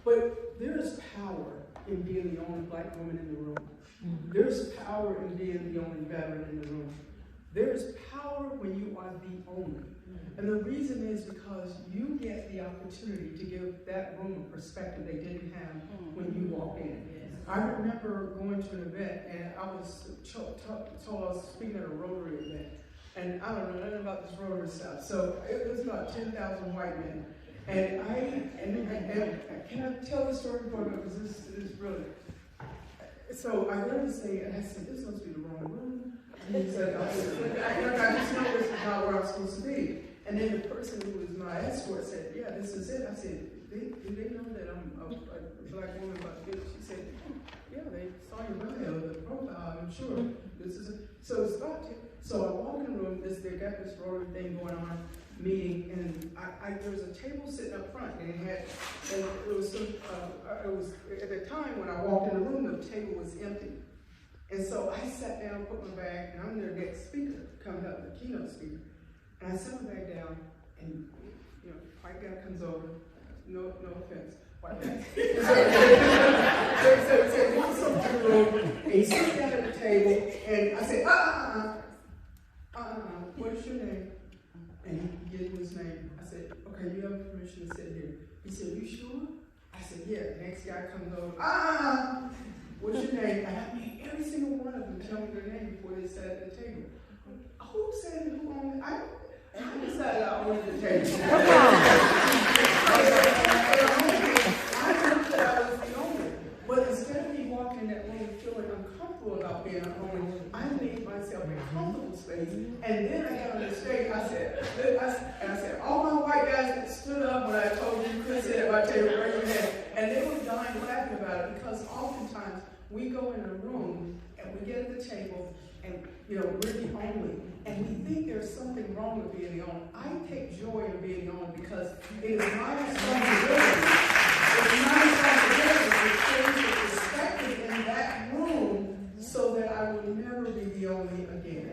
But there is power in being the only black woman in the room. There's power in being the only veteran in the room. There's power when you are the only. And the reason is because you get the opportunity to give that room a perspective they didn't have when you walk in. I remember going to an event and I was told I was speaking at a Rotary event. And I don't know nothing about this Rotary stuff. So it was about 10,000 white men. And can I tell the story before I go? Because this is really. So I heard him say, and I said, this must be the wrong room. And he said, I just know this is not where I'm supposed to be. And then the person who was my escort said, yeah, this is it. I said, do they know that I'm a black woman about this? She said, yeah, they saw your bio, the profile, I'm sure. This is it. So it's about to. So I walk in the room, they got this Rotary thing going on, meeting, and there was a table sitting up front, and it was at the time when I walked in the room, the table was empty. And so I sat down, put my bag, and I'm their next speaker, coming up, the keynote speaker. And I set my bag down, and white guy comes over, no offense, white guy. So he walks up to the room, and he sits down at the table, and I said, what's your name? And he gave me his name. I said, okay, you have permission to sit here. He said, you sure? I said, yeah. Next guy comes over, what's your name? And I made every single one of them tell me their name before they sat at the table. Who said who owned it? I decided I owned the table. I knew that I was the owner. But instead of me walking in that room feeling uncomfortable about being an owner, I made myself a comfortable space. And then I got on the stage, I said, all my white guys that stood up when I told you couldn't sit at my table, raise your hand. And they were dying laughing about it because oftentimes we go in a room and we get at the table and we're the only. And we think there's something wrong with being the only. I take joy in being the only because it is my responsibility. It's my responsibility to change the perspective in that room so that I will never be the only again.